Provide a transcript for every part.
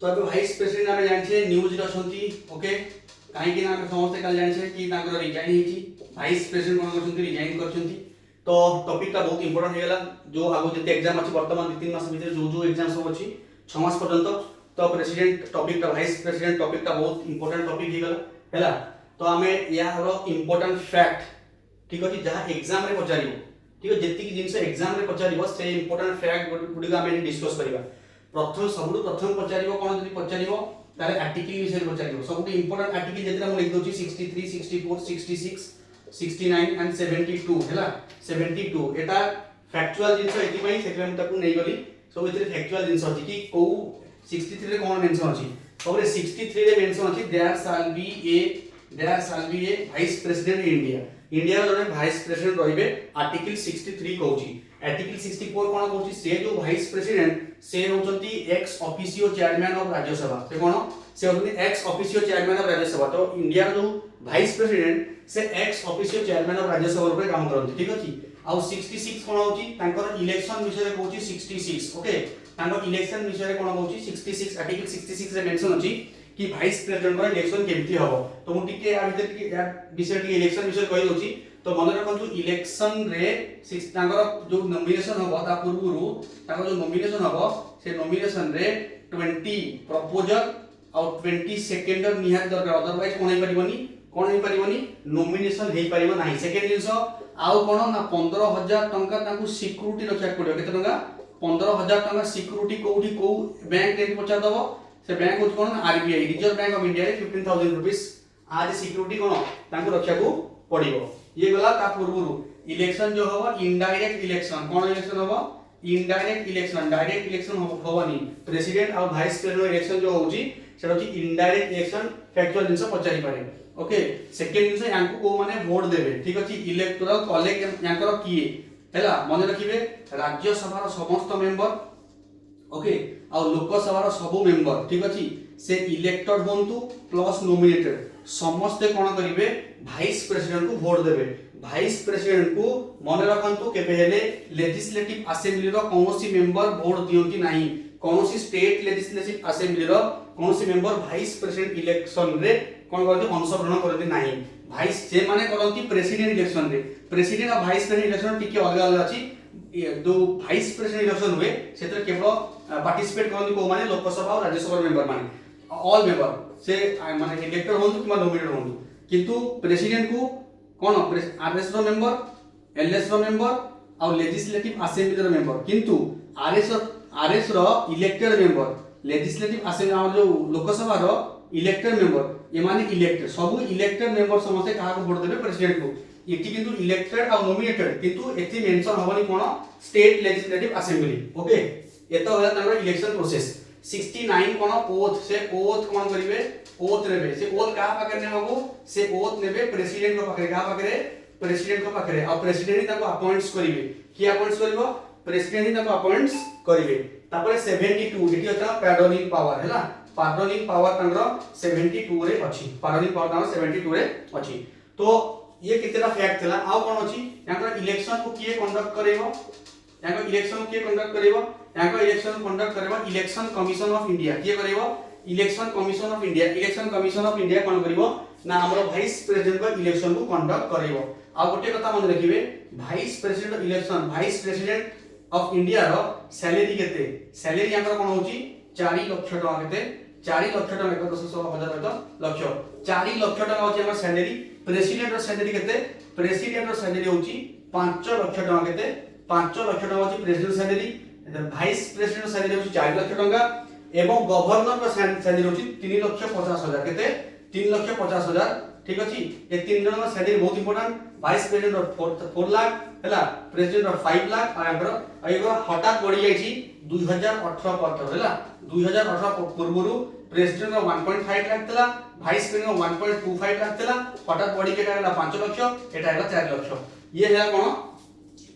तो अब vice president आम जाने न्यूज अच्छी ओके कहीं आम समस्त कल जाने कि रिजाइन होती वाइस प्रेसिडेंट कौन कर रिजाइन कर तो टॉपिक बहुत इंपोर्टेंट होगा जो आगे जिते एग्जाम अच्छी बर्तमान 2-3 मास भर जो एग्जाम सब अच्छी 6 मास पर्यंत तो president topic vice president topic बहुत इंपोर्टेंट टॉपिक होगा तो आम यार इंपोर्टेंट फैक्ट ठीक अच्छे जहाँ एग्जाम रे पचार ठीक है जी जिन एग्जाम रे पचार से इंपोर्टेंट फैक्ट गुड़िक आम डिस्कस करवा प्रथम सब प्रथम पचार कौन जब पचार तारे आर्टिकल विषय पचार सब इंपोर्टेंट आर्टिकल जितना मुझे लिखी दूसरी 63, 64, 66, 69 एंड 72 है 72 एटा फैक्चुअल जिनस एथि से नहीं गली सब ए फैक्चुअल जिनस अच्छी कि कौ 63 रे कौन मेंशन अच्छी सब 63 रे मेंशन अच्छी there shall be a vice president India India रो वाइस प्रेसिडेंट रहिबे आर्टिकल 63 कहूची आर्टिकल 64 कोन कहूची से जो वाइस प्रेसिडेंट से होचंती ex officio chairman of Rajya Sabha से कोन से होचंती ex officio chairman of Rajya Sabha तो इंडिया रो वाइस प्रेसिडेंट से ex officio chairman of Rajya Sabha रे काम करंती ठीक अछि आ 66 कोन होची तांकर इलेक्शन विषय कहूची 66 ओके तांकर इलेक्शन विषय कोन कहूची 66 आर्टिकल 66 रे मेंशन अछि कि वाइस प्रेसिडेंट का इलेक्शन केमती हबो तो मु टिके आ भीतर टिके या विषय टिके इलेक्शन विषय कहि दोची तो मन रखंतु इलेक्शन रे तांकर जो नॉमिनेशन हबो ता पूर्वरु तांकर जो नॉमिनेशन हबो से नॉमिनेशन रे 20 प्रपोजल और 20 सेकेंडर निहात दरकार अदरवाइज कोन हे परिबनी नॉमिनेशन हे परिबो नाही सेकेंड जिंस आउ कोन ना 15000 टंका तांकु सिक्युरिटी रखिया पड़ियो केते टंका 15000 टंका सिक्युरिटी कोठी को बैंक रे पचा दबो से बैंक होत कोन RBI reserve bank of India रे 15000 रुपीस आज सिक्युरिटी कोन तांकु रखिया को पड़ियो ये गला ता पूर्वरु इलेक्शन जो हबो इनडायरेक्ट इलेक्शन कोन इलेक्शन हबो इनडायरेक्ट इलेक्शन डायरेक्ट इलेक्शन हबोनी प्रेसिडेंट और वाइस प्रेसिडेंट इलेक्शन जो होउची सेटा होची इनडायरेक्ट इलेक्शन फैक्चुअल जिंस पचारि पारे ओके सेकंड जिंस यांकु को माने वोट देबे ठीक अछि इलेक्टोरल कॉलेज यांकर किए हैला मन रखिबे राज्यसभा रो समस्त मेंबर ओके आ लोकसभा रो सब मेंबर ठीक अछि से इलेक्टेड होंतु प्लस नॉमिनेटेड समस्त कोन करिवे वाइस प्रेसिडेंट को वोट देबे वाइस प्रेसिडेंट को मन रखंतु केबे हेले लेजिस्लेटिव असेंबली रो कोनोसी मेंबर वोट दियंती नाही कोनोसी स्टेट लेजिस्लेटिव असेंबली रो कोनोसी मेंबर वाइस प्रेसिडेंट इलेक्शन रे कोन करते अंशग्रहण करते नाही वाइस जे माने करंती प्रेसिडेंट इलेक्शन रे प्रेसिडेंट और वाइस प्रेसिडेंट इलेक्शन टिके अलग अलग अछि जो वाइस प्रेसिडेंट इलेक्शन हुए सेतर केवल पार्टिसिपेट करंती को माने लोकसभा और राज्यसभा मेंबर माने ऑल मेंबर से माने इलेक्टेड होंतु किबा नॉमिनेटेड होंतु किंतु प्रेसिडेंट को कोन आरएस रो मेंबर एलएस रो मेंबर और लेजिस्लेटिव असेंबली रो मेंबर किंतु आरएस रो इलेक्टेड मेंबर लेजिस्लेटिव असेंबली हमर जो लोकसभा रो इलेक्टेड मेंबर ये माने इलेक्टेड सब इलेक्टेड मेंबर समस्त कहा को वोट देबे प्रेसिडेंट को एटी किंतु इलेक्टेड और नॉमिनेटेड किंतु एथि मेंशन होबनी कोन स्टेट लेजिस्लेटिव असेंबली ओके एतो होला तार इलेक्शन प्रोसेस 69 कोन ओथ से ओथ कोन करिवे ओथ नेबे से ओथ का पाकर ने बाबू से ओथ नेबे प्रेसिडेंट को पाकर का पाकर प्रेसिडेंट को पाकर और प्रेसिडेंट ही ताको अपॉइंट्स करिवे की अपॉइंट्स करबो प्रेसिडेंट ही ताको अपॉइंट्स करिवे तापर 72 एटी होता पैडोलिंग पावर हैला पार्डोनिंग पावर तंग्र 72 रे अछि पार्डोनिंग पावर तंग्र 72 रे अछि तो ये कितना फैक्ट थला आ कोन अछि यांकर इलेक्शन को किए कंडक्ट करेबो यांकर इलेक्शन किए कंडक्ट करेबो यांकर इलेक्शन कंडक्ट करेबो इलेक्शन कमीशन ऑफ इंडिया किए करेबो इलेक्शन कमीशन ऑफ इंडिया कोन करिवो ना हमरो वाइस प्रेसिडेंट को इलेक्शन को कंडक्ट करेबो आ गोटे कथा मन रखिबे vice president election vice president of India रो सैलरी केते सैलरी यांकर कोन होची 4 लाख टका केते 4 लाख टका 1,10,000 लक्ष 4 लाख टका होची हमर सैलरी प्रेसिडेंट रो सैलरी केते प्रेसिडेंट रो सैलरी होची 5 लाख टका केते 5 लाख टका होची president salary vice president salary होची 4 लाख टका एवं गवर्नर रो सैलरी होची 3,50,000 केते 3,50,000 ठीक अछि ए तीन जन रो सैलरी बहुत इंपोर्टेंट वाइस प्रेसिडेंट रो 4 लाख हैला प्रेसिडेंट रो 5 लाख और एगो हठात बढ़ी जाईची 2018 पर हैला 2018 पूर्वरु प्रेसिडेंट रो 1.5 लाख तला वाइस प्रेसिडेंट रो 1.25 लाख तला हठात बढ़ी केटा हला 5 लाख एटा हला 4 लाख ये है कोन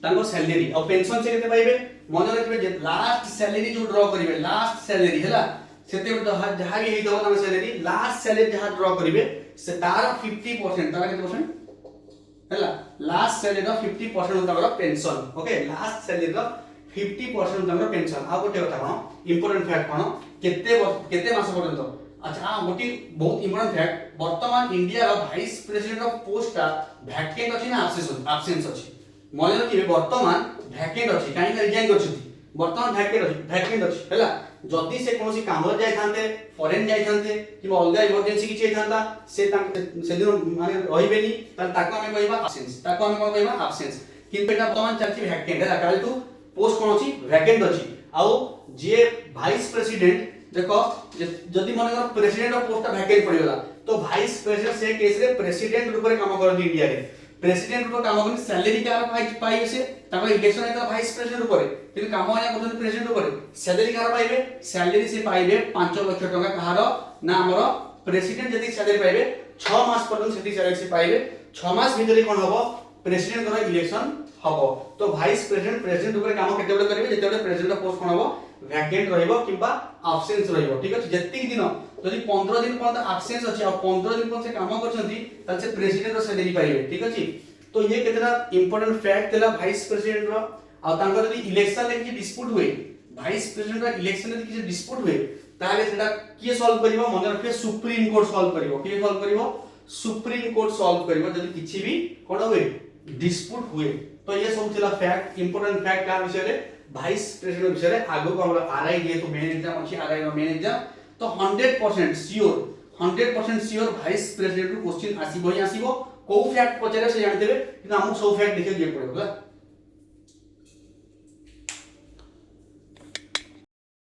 तांको सैलरी और पेंशन से केते पाइबे मन रखबे जे लास्ट सैलरी जो ड्रॉ करिवे लास्ट सैलरी हैला सेते जहा भी हेइ दबो तांको सैलरी लास्ट सैलरी जहा ड्रॉ करिवे से तार 50% तार केते परसेंट हैला लास्ट सैलरी रो 50% तार पेंशन ओके लास्ट सैलरी रो 50% तांकर पेंशन आ गोटे कथा कोन इंपोर्टेंट फैक्ट कोन केते मास पर्यंत अच्छा आ गोटे बहुत इंपोर्टेंट फैक्ट वर्तमान इंडिया रो वाइस प्रेसिडेंट ऑफ पोस्ट ता वैकेंट अछि ना एब्सेंस अछि मन रखिबे वर्तमान वैकेंट अछि काई का रिजाइन करछथि वर्तमान वैकेंट अछि हैला जदि से कोनोसी काम जाय थांते फॉरेन जाय थांते कि अलगा इमरजेंसी कि छै थांता से दिन माने रहिबेनी ताको हमें कहबा एब्सेंस ताको हमें कोन कहबा एब्सेंस किंतु एटा वर्तमान चलछि वैकेंट हैला काल तू पोस्ट कोन अछि वैकेंट अछि आउ जे वाइस प्रेसिडेंट देखो जदि मन कर प्रेसिडेंट ऑफ पोस्ट वैकेंट पड़िगला तो वाइस प्रेसिडेंट से केस रे प्रेसिडेंट रूप रे काम करथि इंडिया रे प्रेसिडेंट रूप काम करथि सैलरी कार पाइबे से ताको इलेक्शन हेता वाइस प्रेसिडेंट रूप रे किंतु काम आया करथि प्रेसिडेंट रूप रे सैलरी कार पाइबे सैलरी से पाइबे 5 लाख टका कहार ना हमर प्रेसिडेंट जदि सैलरी पाइबे 6 मास पर्यंत सेति सैलरी से पाइबे 6 मास भीतर कोन हबो प्रेसिडेंट कर इलेक्शन हबो तो वाइस प्रेसिडेंट रूप रे काम केते बडे करिवे जेते बडे प्रेसिडेंट ऑफ पोस्ट कोन हबो वैकेंट रहइबो किबा एब्सेंस रहइबो ठीक अछि जति दिन जदि 15 दिन पर्यंत एब्सेंस अछि आ 15 दिन पर्यंत से काम करछंती त से प्रेसिडेंट रो सैलरी पाइबे ठीक अछि तो ये केतना इंपोर्टेंट फैक्ट देला वाइस प्रेसिडेंट रो आ तांकर जदि इलेक्शन ले कि डिस्प्यूट हुए वाइस प्रेसिडेंट रो इलेक्शन ले कि डिस्प्यूट हुए ताले सेटा किए सॉल्व करिवो मन रखे सुप्रीम कोर्ट सॉल्व करिवो किए सॉल्व करिवो सुप्रीम कोर्ट सॉल्व करिवो जदि किछि भी कोन हुए डिस्प्यूट हुए तो ये सब थिला फैक्ट इंपोर्टेंट फैक्ट का विषय रे वाइस प्रेसिडेंट विषय रे आगो को हमरा आरआई जे तो मेन एग्जाम अछि आरआई रो मेन एग्जाम तो 100% श्योर वाइस प्रेसिडेंट को क्वेश्चन आसीबो ही आसीबो को फैक्ट पचारे से जानतेबे कि हमहु सब फैक्ट देखे दिए पड़ो